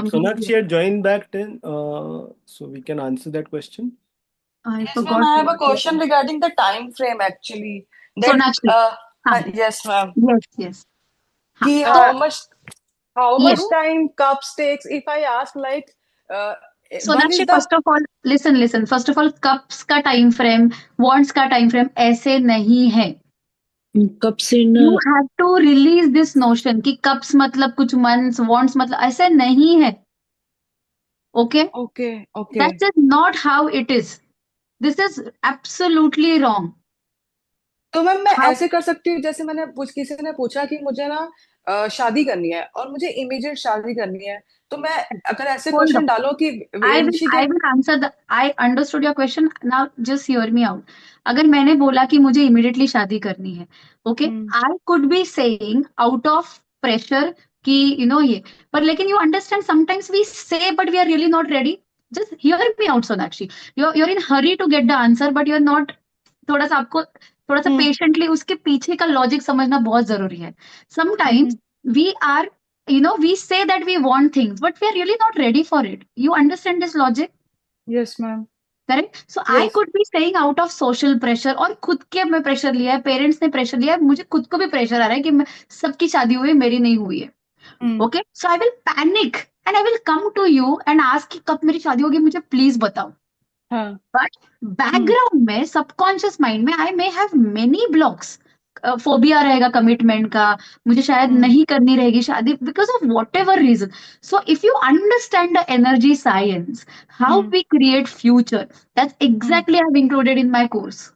Sonakshi had joined back then, so we can answer that question. I Yes, ma'am. forgot. I have a question regarding the time frame actually. That Sonakshi. हाँ, yes, ma'am. yes, yes. हाँ, कि तो how much yes. time cups takes if I ask like uh, one Sonakshi, is the first of all listen, first of all cups का time frame, wands का time frame ऐसे नहीं है. Cups in you have to release this notion कि cups मतलब कुछ months, wands मतलब ऐसे नहीं है. Okay, okay that is not how it is. This is absolutely wrong. तो मैम मैं हाउ ऐसे कर सकती हूँ जैसे किसी ने पूछा कि मुझे ना शादी करनी है और मुझे इमीडिएट शादी करनी है तो मैं अगर ऐसे होल्ड क्वेश्चन डालो कि I will will she I get will answer the I understood your question. Now just hear me out. अगर मैंने बोला कि मुझे immediately शादी करनी है, okay, I could be saying out of pressure कि ये, पर लेकिन you understand sometimes we say but we are really not ready. Just hear me out, Sonakshi. You're in hurry to get the answer but you're not. थोड़ा सा आपको थोड़ा सा patiently उसके पीछे का लॉजिक समझना बहुत जरूरी है. Sometimes we are, we say that we want things, but we are really not ready for it. You understand this logic? Yes ma'am Correct? So I yes could be saying out of social pressure और खुद के मैं pressure लिया है, parents ने pressure लिया है, मुझे खुद को भी प्रेशर आ रहा है कि सबकी शादी हुई मेरी नहीं हुई है. Okay, so I will panic and I will come to you and ask कि कब मेरी शादी होगी, मुझे प्लीज बताओ. हाँ बट बैकग्राउंड में, सबकॉन्शियस माइंड में, I may have many blocks. Phobia रहेगा कमिटमेंट का, मुझे शायद नहीं करनी रहेगी शादी because of whatever reason. So if you understand the energy science, how we create future, that's exactly I have included in my course.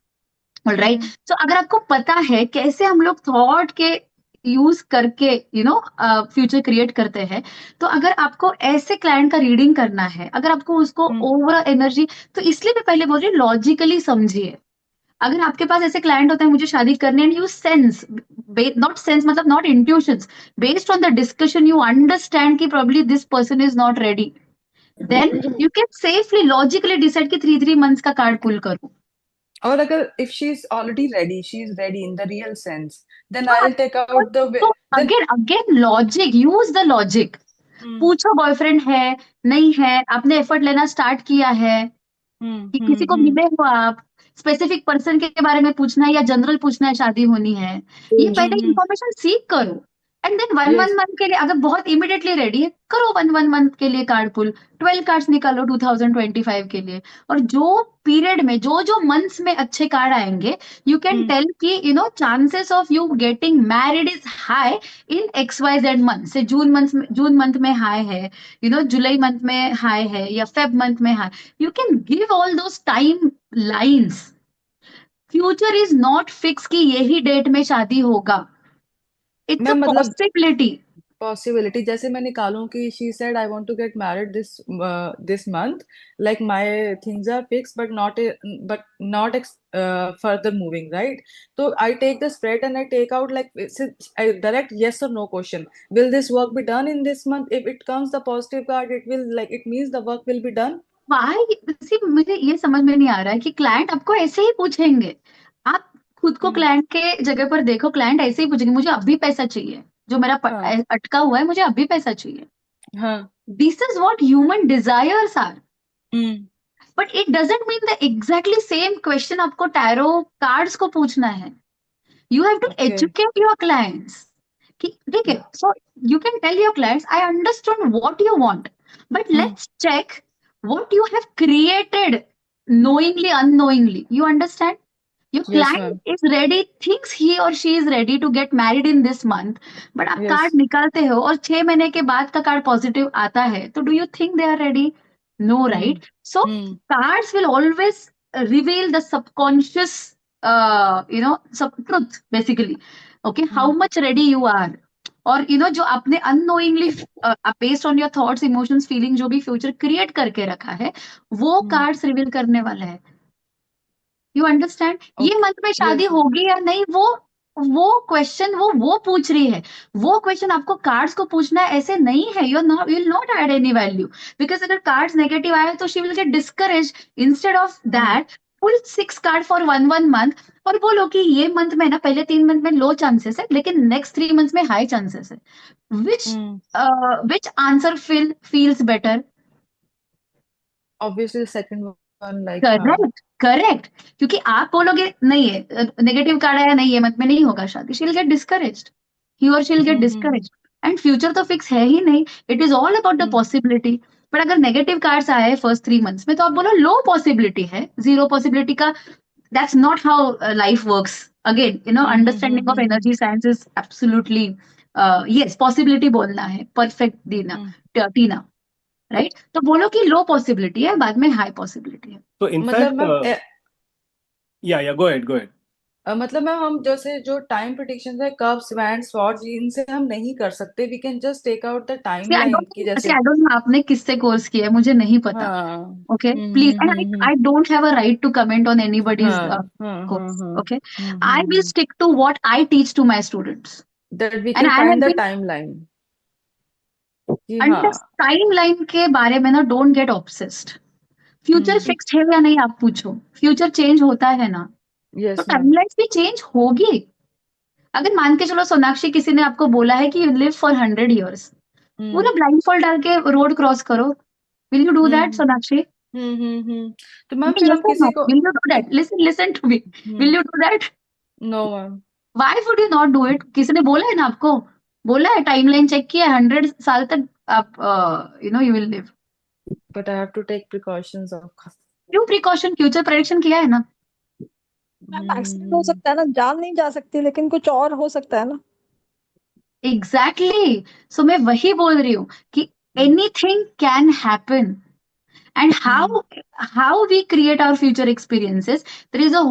Alright, सो अगर आपको पता है कैसे हम लोग थॉट के यूज करके फ्यूचर क्रिएट करते हैं, तो अगर आपको ऐसे क्लाइंट का रीडिंग करना है, अगर आपको उसको ओवरऑल एनर्जी, तो इसलिए मैं पहले बोल रही हूँ लॉजिकली समझिए. अगर आपके पास ऐसे क्लाइंट होते हैं मुझे शादी करनी and you sense, not sense मतलब not intuitions, based on the discussion you understand कि probably this person is not ready, then you can safely logically decide कि 3 मंथ्स का कार्ड पुल करो. और अगर if she is ready in the real sense then I will take out the तो then again logic, use the logic. पूछो boyfriend है नहीं है, आपने एफर्ट लेना स्टार्ट किया है कि किसी को मिले हो आप, स्पेसिफिक पर्सन के बारे में पूछना है या जनरल पूछना है शादी होनी है, ये पहले इंफॉर्मेशन सीख करो. And then one one yes month के लिए अगर बहुत इमिडिएटली रेडी है, करो वन मंथ के लिए कार्ड पुल, 12 कार्ड्स निकालो 2025 के लिए. और जो पीरियड में जो जो मंथ्स में अच्छे कार्ड आएंगे, यू कैन टेल कि chances of you getting married is high in XYZ month. से जून मंथ में हाई है, जुलाई मंथ में हाई है या फेब मंथ में high. You can give all those timelines. Future is not fix कि यही डेट में शादी होगा. इट्स अ मैम मतलब पॉसिबिलिटी. पॉसिबिलिटी जैसे मैं निकालूं कि she said I want to get married this month like my things are fix but not further moving right तो I take the spread and I take out like direct yes or no question will this work be done in this month if it comes the positive card it means the work will be done. मुझे ये समझ में नहीं आ रहा है कि client आपको ऐसे ही पूछेंगे. आप खुद को क्लाइंट के जगह पर देखो, क्लाइंट ऐसे ही पूछेंगे मुझे अभी पैसा चाहिए, जो मेरा हाँ अटका हुआ है मुझे अभी पैसा चाहिए. हाँ this is what human desires are. Hmm but it doesn't mean the exactly same question आपको टैरो कार्ड्स को पूछना है. You have to okay educate your clients. ठीक है, so you can tell your clients, I understand what you want, but let's check what you have created knowingly, unknowingly. You understand? Your yes client ma'am is ready, thinks he or she is ready to get married in this month, but आप yes card निकालते हो और 6 महीने के बाद का card positive आता है, तो do you think they are ready? No, hmm right? So hmm cards will always reveal the subconscious, sub truth basically. Okay, how much ready you are. और जो आपने unknowingly based on your thoughts, emotions, feeling, जो भी future create करके रखा है, वो cards reveal करने वाला है. You understand? ये ओके मंथ में शादी यस होगी या नहीं, वो क्वेश्चन वो पूछ रही है. वो क्वेश्चन आपको कार्ड्स को पूछना है, ऐसे नहीं है. You will not add any value, because अगर कार्ड्स नेगेटिव आए तो she will get discourage. Instead of that, pull 6 card for one month और बोलो कि ये मंथ में ना, पहले 3 मंथ में लो चांसेस है लेकिन नेक्स्ट 3 मंथ्स में हाई चांसेस है. which Hmm. which answer feels better? Obviously the second one, like हाँ. करेक्ट करेक्ट, क्योंकि आप बोलोगे नहीं है, नेगेटिव कार्ड आया नहीं है, मत में नहीं होगा शादी, शी विल गेट डिस्करेज्ड, ही और she will gate hmm discouraged, and future तो फिक्स है ही नहीं, it is all about the hmm possibility. But अगर नेगेटिव कार्ड्स आए फर्स्ट 3 मंथ्स में, तो आप बोलो लो पॉसिबिलिटी है, जीरो पॉसिबिलिटी का, that's not how life works. Again understanding of energy science is absolutely, yes possibility बोलना है, परफेक्ट दीना, हम्म टीना, राइट? तो बोलो कि लो पॉसिबिलिटी है, बाद में हाई पॉसिबिलिटी है। So in मतलब fact, ma'am yeah, go ahead. मतलब मैम हम जैसे जो टाइम प्रिडिक्शन है कब्स वैंड स्वॉर्ड्स इनसे हम नहीं कर सकते, we can just take out the timeline की See, जैसे I don't know आपने किससे कोर्स किया है, मुझे नहीं पता। हाँ Okay, please, and I don't have a right to comment on anybody's course. Okay, I will stick to what I teach to my students, that we and can I find have the been timeline कि under हाँ timeline के बारे में ना, don't get obsessed. Future fixed है या नहीं आप पूछो, फ्यूचर चेंज होता है ना, तो यस मैम टाइमलाइन भी चेंज होगी। अगर मान के चलो सोनाक्षी, किसी ने आपको बोला है कि यू लिव फॉर 100 years, पूरा ब्लाइंड फॉल डाल के रोड क्रॉस करो, विल यू डू दैट हम्म सोनाक्षी? तो मैम फिर Yes हम or किसी no? को Will you do that? Listen to me. Will you do that? No ma'am Why would you not do it? किसी ने बोला है ना आपको, बोला है, टाइमलाइन चेक किया है, 100 साल तक आप you will live. But I have to take precautions of क्यों प्रिकॉशन? फ्यूचर प्रेडिक्शन किया है ना। मैम एक्सीडेंट हो सकता है ना, जान नहीं जा सकती, लेकिन कुछ और हो सकता है ना। एग्जैक्टली, सो मैं वही बोल रही हूँ कि anything can happen, and how we create our future experiences, there is a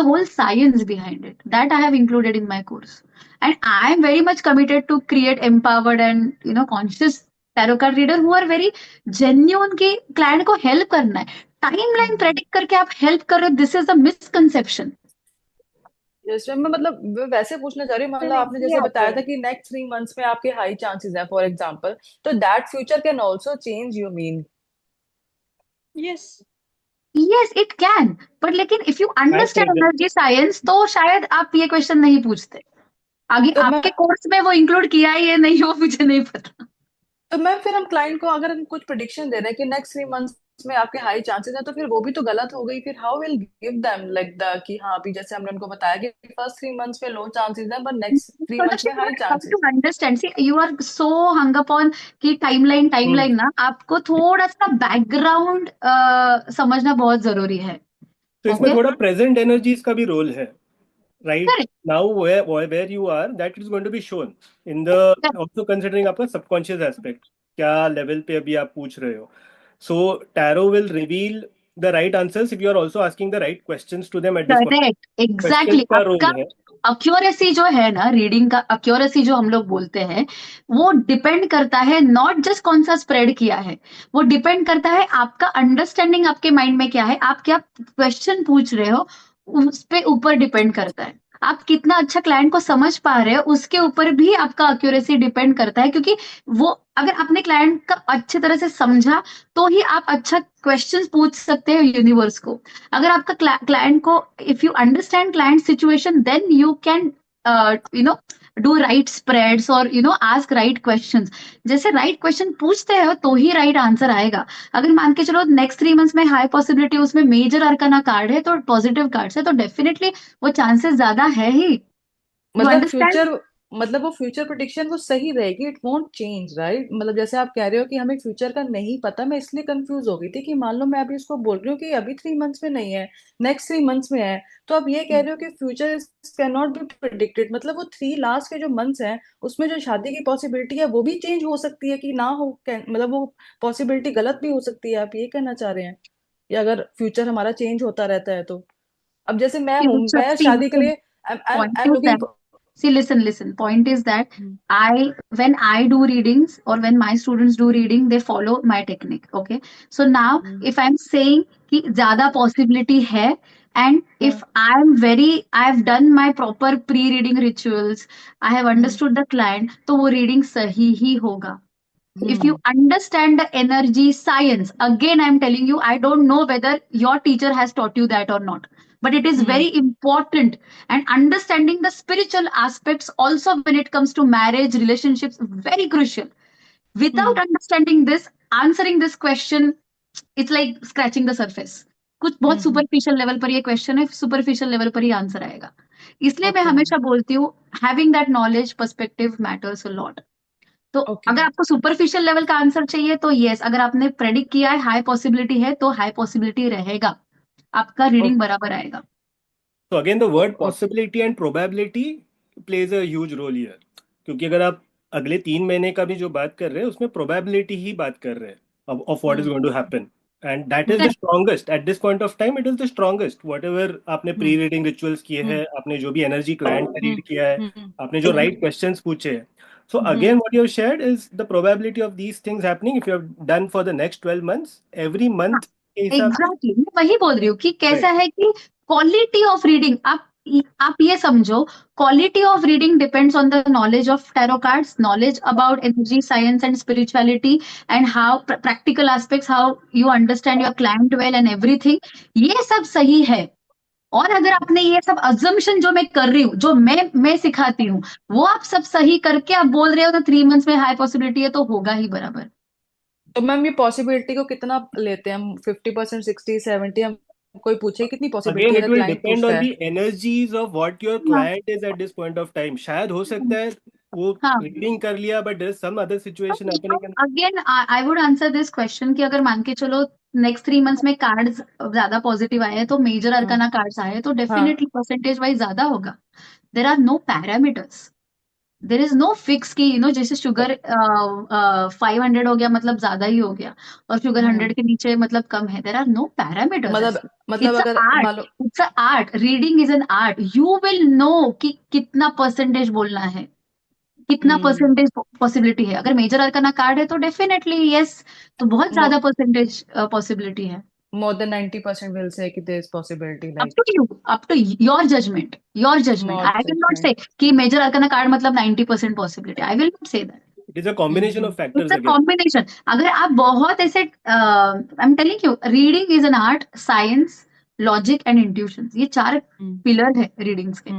whole science behind it that I have included in my course, and I am very much committed to create empowered and conscious tarot card reader who are very genuine, कि client को help करना है। Timeline predict करके आप help कर रहे हो, this is a misconception. Yes ma'am मैं मतलब मैं वैसे पूछना चाह रही हूँ, मतलब आपने नहीं जैसे आता बताया है। था कि नेक्स्ट 3 मंथ्स में आपके हाई चांसेस हैं फॉर एग्जांपल, तो that future can also change you mean. Yes. Yes it can, but लेकिन if you At understand present, energy science, तो शायद आप ये क्वेश्चन नहीं पूछते। आगे तो मैं आपके कोर्स में वो इंक्लूड किया है या नहीं, वो मुझे नहीं पता। तो मैम फिर हम क्लाइंट को अगर हम कुछ प्रिडिक्शन दे रहे हैं कि नेक्स्ट 3 मंथ्स में आपके हाई चांसेस हैं, तो फिर वो भी तो गलत हो गई। फिर how will give them like the कि हाँ अभी जैसे हमने उनको बताया कि फर्स्ट 3 मंथ्स में लो चांसेस हैं, but next three months Sonakshi, में you high are trying to chances. understand. See, you are so hung up on कि टाइमलाइन ना, आपको थोड़ा सा बैकग्राउंड समझना बहुत जरूरी है। तो इसमें ओके, थोड़ा प्रेजेंट एनर्जीज का भी रोल है, right? Correct Now where you are, that is going to be shown in the, also considering आपका subconscious aspect, क्या लेवल पे अभी आप पूछ रहे हो। So tarot will reveal the right answers if you are also asking the right questions to them at this point. Correct Questions exactly. का आपका रोल है। अक्यूरेसी जो है ना, रीडिंग का अक्यूरेसी जो हम लोग बोलते हैं, वो डिपेंड करता है नॉट जस्ट कौन सा स्प्रेड किया है, वो डिपेंड करता है आपका अंडरस्टैंडिंग आपके माइंड में क्या है, आप क्या क्वेश्चन पूछ रहे हो, उस पे ऊपर डिपेंड करता है। आप कितना अच्छा क्लाइंट को समझ पा रहे हो, उसके ऊपर भी आपका अक्यूरेसी डिपेंड करता है, क्योंकि वो अगर आपने क्लाइंट का अच्छी तरह से समझा, तो ही आप अच्छा क्वेश्चंस पूछ सकते हैं यूनिवर्स को। अगर आपका क्लाइंट को, if you understand client situation, then you can do right spreads और आस्क राइट क्वेश्चंस। जैसे राइट क्वेश्चन पूछते हो तो ही राइट आंसर आएगा। अगर मान के चलो नेक्स्ट 3 मंथ्स में हाई पॉसिबिलिटी, उसमें मेजर अरकाना कार्ड है, तो पॉजिटिव कार्ड है, तो डेफिनेटली वो चांसेस ज्यादा है ही। यू मतलब अंडरस्टैंड? फ्यूचर मतलब वो फ्यूचर प्रिडिक्शन वो सही रहेगी, इट वोंट चेंज राइट। मतलब जैसे आप कह रहे हो कि हमें फ्यूचर का नहीं पता, मैं इसलिए कंफ्यूज हो गई थी कि मान लो मैं अभी इसको बोल रही हूँ कि अभी 3 मंथ्स में नहीं है, नेक्स्ट 3 मंथ्स में है, तो आप ये कह रहे हो कि future can not be predicted, मतलब वो 3 लास्ट के जो मंथ्स हैं उसमें जो शादी की पॉसिबिलिटी है वो भी चेंज हो सकती है कि ना हो, मतलब वो पॉसिबिलिटी गलत भी हो सकती है, आप ये कहना चाह रहे हैं? या अगर फ्यूचर हमारा चेंज होता रहता है तो, अब जैसे मैं हूँ, मैं शादी के लिए I Point am is that, looking. see, listen. Point is that when I do readings, or when my students do reading, they follow my technique. Okay. So now, if I'm saying कि ज्यादा possibility है, and if I've done my proper pre-reading rituals, I have understood the client, तो वो reading सही ही होगा। If you understand the energy science, again I'm telling you, I don't know whether your teacher has taught you that or not, but it is very important. And understanding the spiritual aspects also when it comes to marriage, relationships, very crucial. Without understanding this, answering this question, it's like scratching the surface. कुछ बहुत superficial level पर ये question है, superficial level पर ही answer आएगा. इसलिए मैं Okay. हमेशा बोलती हूँ having that knowledge perspective matters a lot. तो Okay. अगर आपको सुपरफिशियल लेवल का आंसर चाहिए तो यस, अगर आपने प्रेडिक्ट किया है हाई पॉसिबिलिटी है तो हाई पॉसिबिलिटी रहेगा, आपका रीडिंग बराबर आएगा. So again, the word Okay. possibility and probability plays a huge role here. क्योंकि अगर आप अगले 3 महीने का भी जो बात कर रहे हैं उसमें probability ही बात कर रहे हैं of what is going to happen, and that is the strongest at this point of time. It is the strongest. Whatever आपने pre-reading rituals किए हैं, आपने जो भी energy client से read किया है, आपने जो right questions पूछे हैं. So again, what you have shared is the probability of these things happening if you have done for the next 12 months, every month के हिसाब से. एग्जैक्टली, मैं वही बोल रही हूँ कि कैसा है कि क्वालिटी ऑफ रीडिंग, आप ये समझो, quality of reading depends on the knowledge of tarot cards, knowledge about energy, science and spirituality, and how practical aspects, how you understand your client well and everything. ये सब सही है. और अगर आपने ये सब अजम्पशन जो मैं कर रही हूँ, जो मैं सिखाती हूँ, वो आप सब सही करके आप बोल रहे हो तो 3 months में हाई पॉसिबिलिटी है तो होगा ही बराबर. तो मैम ये पॉसिबिलिटी को कितना लेते हैं हम? 50%, 60, 70? हम कोई पूछे कितनी Again, पॉसिबिलिटी it अगर will क्लाइंट depend पूछता on है? the energies of what your client is at this point of time. शायद हो सकता है वो हाँ. रीडिंग कर लिया, but there is some other situation happening. And again I would answer this question कि अगर मान के चलो नेक्स्ट 3 months में कार्ड्स ज्यादा पॉजिटिव आए हैं तो मेजर अरकाना कार्ड्स आए हैं तो डेफिनेटली परसेंटेज वाइज ज्यादा होगा. There are no parameters, there is no fix की जैसे शुगर 500 हो गया मतलब ज्यादा ही हो गया और शुगर 100 के नीचे मतलब कम है. There are no parameters. मतलब इट्स अगर मान लो it's a art. Reading is an art. You will know कि कितना परसेंटेज बोलना है, कितना परसेंटेज पॉसिबिलिटी है. अगर मेजर अरकाना कार्ड है तो डेफिनेटली यस, तो बहुत ज्यादा परसेंटेज पॉसिबिलिटी है. more than 90% will say कि there is possibility, Up like to you, up to your judgment, your judgment. More I will not say judgment. कि मेजर अरकाना कार्ड मतलब 90% possibility. I will not say that. it is a combination of factors It's a again. combination. अगर आप बहुत ऐसे I'm telling you, reading is an art, science, logic and intuitions. ये 4 pillar है readings के.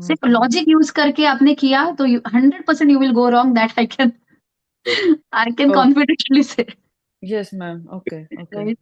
सिर्फ logic use करके आपने किया तो 100% you will go wrong. That I can Oh. confidently say. Yes, ma'am. Okay. Right?